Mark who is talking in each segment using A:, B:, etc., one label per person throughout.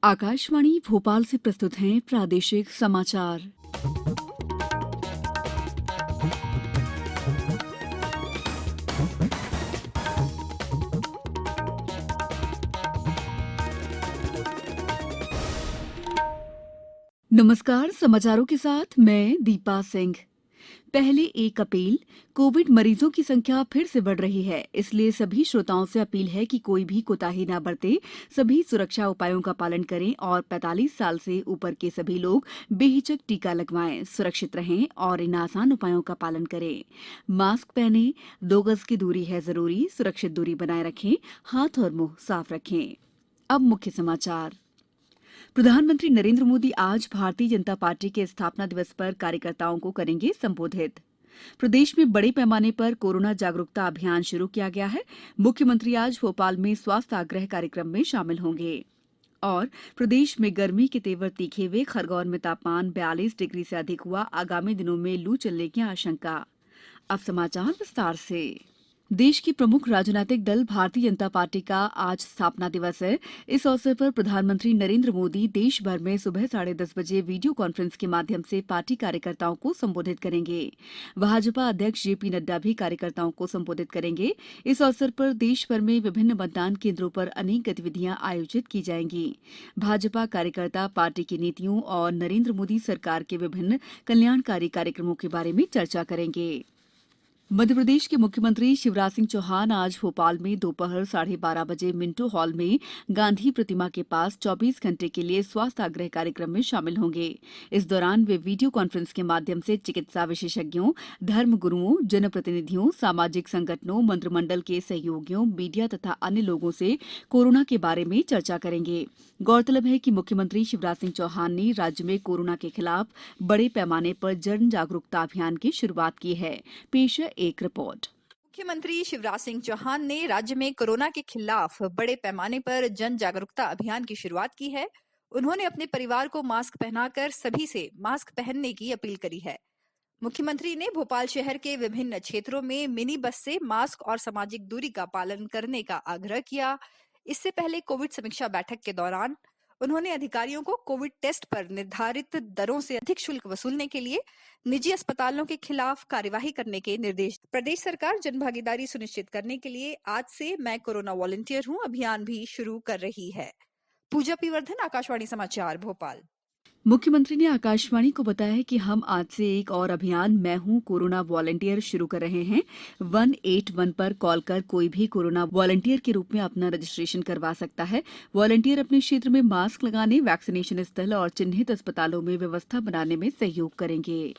A: आकाशवाणी भोपाल से प्रस्तुत हैं प्रादेशिक समाचार। नमस्कार, समाचारों के साथ मैं दीपा सिंह। पहले 1 अप्रैल कोविड मरीजों की संख्या फिर से बढ़ रही है, इसलिए सभी श्रोताओं से अपील है कि कोई भी कोताही न बरतें, सभी सुरक्षा उपायों का पालन करें और 45 साल से ऊपर के सभी लोग बेहिचक टीका लगवाएं, सुरक्षित रहें और इन आसान उपायों का पालन करें। मास्क पहनें, 2 गज की दूरी है जरूरी, सुरक्षित दूरी बनाए रखें, हाथ और मुंह साफ रखें। अब मुख्य समाचार। प्रधानमंत्री नरेंद्र मोदी आज भारतीय जनता पार्टी के स्थापना दिवस पर कार्यकर्ताओं को करेंगे संबोधित। प्रदेश में बड़े पैमाने पर कोरोना जागरूकता अभियान शुरू किया गया है। मुख्यमंत्री आज भोपाल में स्वास्थ्य आग्रह कार्यक्रम में शामिल होंगे। और प्रदेश में गर्मी के तेवर तीखे हुए, खरगोन में तापमान 42 डिग्री से अधिक हुआ। आगामी दिनों में लू चलने की आशंका। अब समाचार विस्तार से। देश की प्रमुख राजनीतिक दल भारतीय जनता पार्टी का आज स्थापना दिवस है। इस अवसर पर प्रधानमंत्री नरेंद्र मोदी देश भर में सुबह 10:30 बजे वीडियो कॉन्फ्रेंस के माध्यम से पार्टी कार्यकर्ताओं को संबोधित करेंगे। भाजपा अध्यक्ष जेपी नड्डा भी कार्यकर्ताओं को संबोधित करेंगे। इस अवसर पर देश भर में विभिन्न मतदान केंद्रों पर अनेक गतिविधियां आयोजित की जाएंगी। भाजपा कार्यकर्ता पार्टी की नीतियों और नरेंद्र मोदी सरकार के विभिन्न कल्याणकारी कार्यक्रमों के बारे में चर्चा करेंगे। मध्यप्रदेश के मुख्यमंत्री शिवराज सिंह चौहान आज भोपाल में दोपहर 12:30 बजे मिंटो हॉल में गांधी प्रतिमा के पास 24 घंटे के लिए स्वास्थ्य आग्रह कार्यक्रम में शामिल होंगे। इस दौरान वे वीडियो कॉन्फ्रेंस के माध्यम से चिकित्सा विशेषज्ञों, धर्म गुरुओं, जनप्रतिनिधियों, सामाजिक संगठनों, मंत्रिमंडल के सहयोगियों, मीडिया तथा अन्य लोगों से कोरोना के बारे में चर्चा करेंगे। गौरतलब है कि मुख्यमंत्री शिवराज सिंह चौहान ने राज्य में कोरोना के खिलाफ बड़े पैमाने पर जन जागरूकता अभियान की शुरुआत की है। पेश है एक रिपोर्ट।
B: मुख्यमंत्री शिवराज सिंह चौहान ने राज्य में कोरोना के खिलाफ बड़े पैमाने पर जन जागरूकता अभियान की शुरुआत की है। उन्होंने अपने परिवार को मास्क पहनाकर सभी से मास्क पहनने की अपील करी है। मुख्यमंत्री ने भोपाल शहर के विभिन्न क्षेत्रों में मिनी बस से मास्क और सामाजिक दूरी का पालन करने का आग्रह किया। इससे पहले कोविड समीक्षा बैठक के दौरान उन्होंने अधिकारियों को कोविड टेस्ट पर निर्धारित दरों से अधिक शुल्क वसूलने के लिए निजी अस्पतालों के खिलाफ कार्यवाही करने के निर्देश। प्रदेश सरकार जनभागीदारी सुनिश्चित करने के लिए आज से मैं कोरोना वॉलंटियर हूं अभियान भी शुरू कर रही है। पूजा पीवर्धन, आकाशवाणी समाचार, भोपाल।
A: मुख्यमंत्री ने आकाशवाणी को बताया है कि हम आज से एक और अभियान मैं हूं कोरोना वॉलंटियर शुरू कर रहे हैं। 181 पर कॉल कर कोई भी कोरोना वॉलंटियर के रूप में अपना रजिस्ट्रेशन करवा सकता है। वॉलंटियर अपने क्षेत्र में मास्क लगाने, वैक्सीनेशन स्थल और चिन्हित अस्पतालों में व्यवस्था बनाने में सहयोग करेंगे।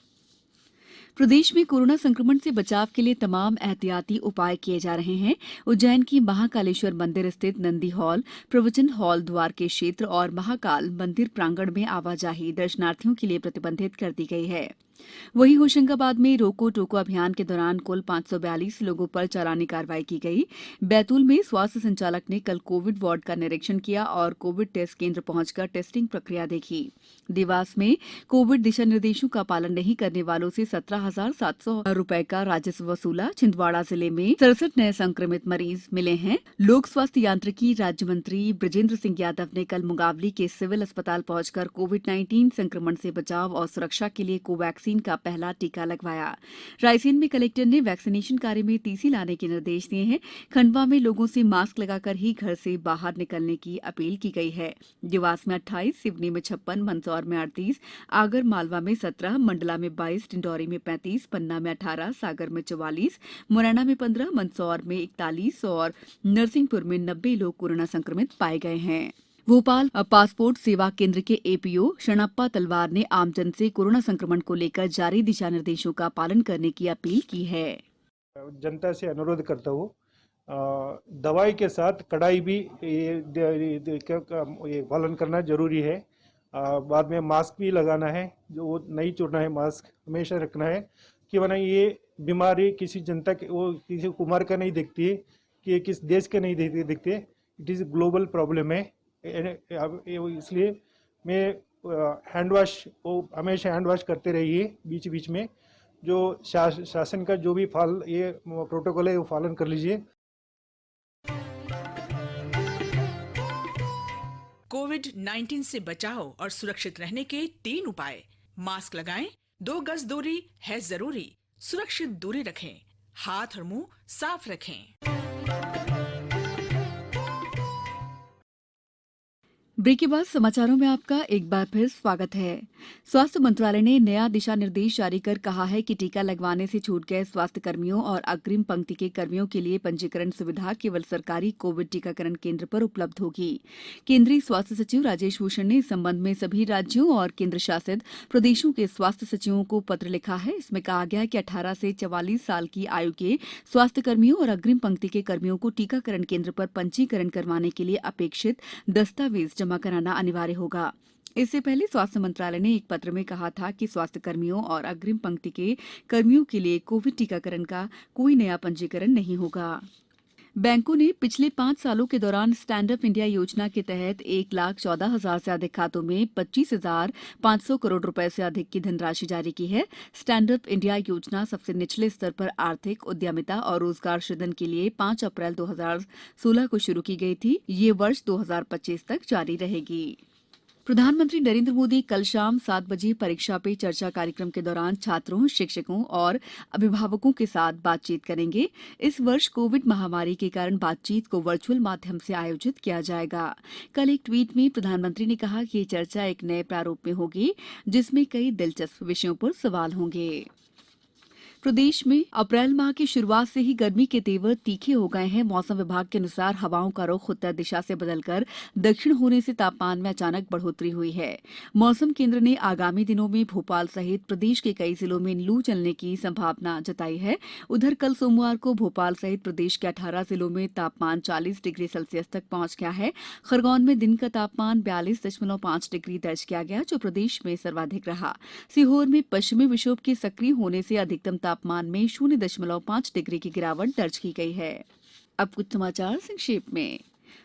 A: प्रदेश में कोरोना संक्रमण से बचाव के लिए तमाम एहतियाती उपाय किए जा रहे हैं। उज्जैन की महाकालेश्वर मंदिर स्थित नंदी हॉल, प्रवचन हॉल द्वार के क्षेत्र और महाकाल मंदिर प्रांगण में आवाजाही दर्शनार्थियों के लिए प्रतिबंधित कर दी गई है। वहीं होशंगाबाद में रोको टोको अभियान के दौरान कुल 542 लोगों पर चालानी कार्रवाई की गई। बैतूल में स्वास्थ्य संचालक ने कल कोविड वार्ड का निरीक्षण किया और कोविड टेस्ट केंद्र पहुंचकर टेस्टिंग प्रक्रिया देखी। देवास में कोविड दिशा निर्देशों का पालन नहीं करने वालों से 17,700 रुपए का राजस्व वसूला। छिंदवाड़ा जिले में 67 नए संक्रमित मरीज मिले हैं। लोक स्वास्थ्य यांत्रिकी राज्य मंत्री ब्रजेंद्र सिंह यादव ने कल मुंगावली के सिविल अस्पताल पहुंचकर कोविड-19 संक्रमण से बचाव और सुरक्षा के लिए कोवैक्सीन का पहला टीका लगवाया। रायसेन में कलेक्टर ने वैक्सीनेशन कार्य में तेजी लाने के निर्देश दिए हैं। खंडवा में लोगों से मास्क लगाकर ही घर से बाहर निकलने की अपील की गई है। देवास में 28, सिवनी में 56, मंदसौर में 38, आगर मालवा में 17, मंडला में 22, डिंडौरी में 35, पन्ना में 18, सागर में 44, मुरैना में 15, मंदसौर में 41 और नरसिंहपुर में 90 लोग कोरोना संक्रमित पाए गए हैं। भोपाल पासपोर्ट सेवा केंद्र के एपीओ शरणप्पा तलवार ने आमजन से कोरोना संक्रमण को लेकर जारी दिशा निर्देशों का पालन करने की अपील की है।
C: जनता से अनुरोध करता हूँ, दवाई के साथ कड़ाई भी ये पालन करना जरूरी है। बाद में मास्क भी लगाना है, जो वो नहीं छोड़ना है, मास्क हमेशा रखना है कि वरना ये बीमारी किसी जनता के वो किसी कुमार का नहीं दिखती है कि किस देश के नहीं दिखते। इट इज़ ग्लोबल प्रॉब्लम है। इसलिए मैं हैंड वॉश वो हमेशा हैंड वॉश करते रहिए बीच बीच में। जो शासन का जो भी ये प्रोटोकॉल है वो पालन कर लीजिए।
D: कोविड-19 से बचाव और सुरक्षित रहने के 3 उपाय। मास्क लगाएं, 2 गज दूरी है जरूरी, सुरक्षित दूरी रखें, हाथ और मुंह साफ रखें।
A: ब्रेक के बाद समाचारों में आपका एक बार फिर स्वागत है। स्वास्थ्य मंत्रालय ने नया दिशा निर्देश जारी कर कहा है कि टीका लगवाने से छूट गए स्वास्थ्य कर्मियों और अग्रिम पंक्ति के कर्मियों के लिए पंजीकरण सुविधा केवल सरकारी कोविड टीकाकरण केंद्र पर उपलब्ध होगी। केंद्रीय स्वास्थ्य सचिव राजेश भूषण ने इस संबंध में सभी राज्यों और केंद्र शासित प्रदेशों के स्वास्थ्य सचिवों को पत्र लिखा है। इसमें कहा गया है कि 18 से 44 साल की आयु के स्वास्थ्य कर्मियों और अग्रिम पंक्ति के कर्मियों को टीकाकरण केंद्र पर पंजीकरण करवाने के लिए अपेक्षित दस्तावेज जमा कराना अनिवार्य होगा। इससे पहले स्वास्थ्य मंत्रालय ने एक पत्र में कहा था कि स्वास्थ्य कर्मियों और अग्रिम पंक्ति के कर्मियों के लिए कोविड टीकाकरण का कोई नया पंजीकरण नहीं होगा। बैंकों ने पिछले 5 सालों के दौरान स्टैंड अप इंडिया योजना के तहत 1,14,000 से अधिक खातों में 25,500 करोड़ रुपए से अधिक की धनराशि जारी की है। स्टैंड अप इंडिया योजना सबसे निचले स्तर पर आर्थिक उद्यमिता और रोजगार सृजन के लिए 5 अप्रैल 2016 को शुरू की गई थी। ये वर्ष 2025 तक जारी रहेगी। प्रधानमंत्री नरेंद्र मोदी कल शाम 7 बजे परीक्षा पे चर्चा कार्यक्रम के दौरान छात्रों, शिक्षकों और अभिभावकों के साथ बातचीत करेंगे। इस वर्ष कोविड महामारी के कारण बातचीत को वर्चुअल माध्यम से आयोजित किया जाएगा। कल एक ट्वीट में प्रधानमंत्री ने कहा कि ये चर्चा एक नए प्रारूप में होगी, जिसमें कई दिलचस्प विषयों पर सवाल होंगे। प्रदेश में अप्रैल माह की शुरुआत से ही गर्मी के तेवर तीखे हो गए हैं। मौसम विभाग के अनुसार हवाओं का रुख उत्तर दिशा से बदलकर दक्षिण होने से तापमान में अचानक बढ़ोतरी हुई है। मौसम केंद्र ने आगामी दिनों में भोपाल सहित प्रदेश के कई जिलों में लू चलने की संभावना जताई है। उधर कल सोमवार को भोपाल सहित प्रदेश के 18 जिलों में तापमान 40 डिग्री सेल्सियस तक पहुंच गया है। खरगोन में दिन का तापमान 42.5 डिग्री दर्ज किया गया, जो प्रदेश में सर्वाधिक रहा। सीहोर में पश्चिमी विक्षोभ के सक्रिय होने से अधिकतम तापमान में 0.5 डिग्री की गिरावट दर्ज की गई है। अब कुछ समाचार संक्षेप में।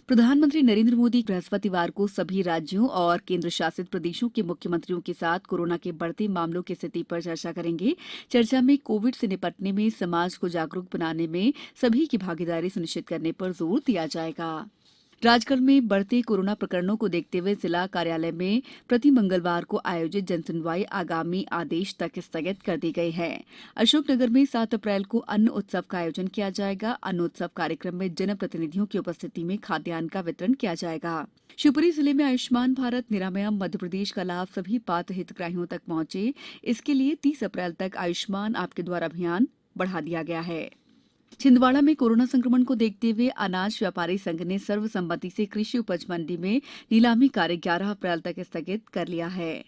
A: प्रधानमंत्री नरेंद्र मोदी बृहस्पतिवार को सभी राज्यों और केंद्र शासित प्रदेशों के मुख्यमंत्रियों के साथ कोरोना के बढ़ते मामलों की स्थिति पर चर्चा करेंगे। चर्चा में कोविड से निपटने में समाज को जागरूक बनाने में सभी की भागीदारी सुनिश्चित करने पर जोर दिया जाएगा। राजगढ़ में बढ़ते कोरोना प्रकरणों को देखते हुए जिला कार्यालय में प्रति मंगलवार को आयोजित जनसुनवाई आगामी आदेश तक स्थगित कर दी गई है। अशोकनगर में 7 अप्रैल को अन्न उत्सव का आयोजन किया जाएगा। अन्न उत्सव कार्यक्रम में जनप्रतिनिधियों की उपस्थिति में खाद्यान्न का वितरण किया जाएगा। शिवपुरी जिले में आयुष्मान भारत निरामयम मध्यप्रदेश का लाभ सभी पात्र हितग्राहियों तक पहुंचे, इसके लिए 30 अप्रैल तक आयुष्मान आपके द्वार अभियान बढ़ा दिया गया है। छिंदवाड़ा में कोरोना संक्रमण को देखते हुए अनाज व्यापारी संघ ने सर्वसम्मति से कृषि उपज मंडी में नीलामी कार्य 11 अप्रैल तक स्थगित कर लिया है।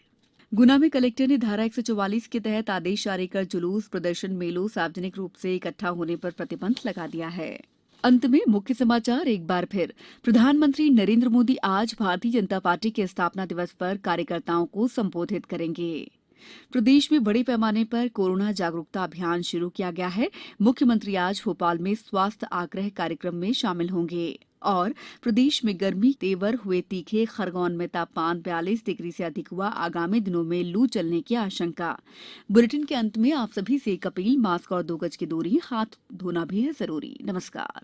A: गुना में कलेक्टर ने धारा 144 के तहत आदेश जारी कर जुलूस, प्रदर्शन, मेलों, सार्वजनिक रूप से इकट्ठा होने पर प्रतिबंध लगा दिया है। अंत में मुख्य समाचार एक बार फिर। प्रधानमंत्री नरेंद्र मोदी आज भारतीय जनता पार्टी के स्थापना दिवस पर कार्यकर्ताओं को संबोधित करेंगे। प्रदेश में बड़े पैमाने पर कोरोना जागरूकता अभियान शुरू किया गया है। मुख्यमंत्री आज भोपाल में स्वास्थ्य आग्रह कार्यक्रम में शामिल होंगे। और प्रदेश में गर्मी तेवर हुए तीखे, खरगोन में तापमान 42 डिग्री से अधिक हुआ। आगामी दिनों में लू चलने की आशंका। बुलेटिन के अंत में आप सभी से एक अपील, मास्क और 2 गज की दूरी, हाथ धोना भी है जरूरी। नमस्कार।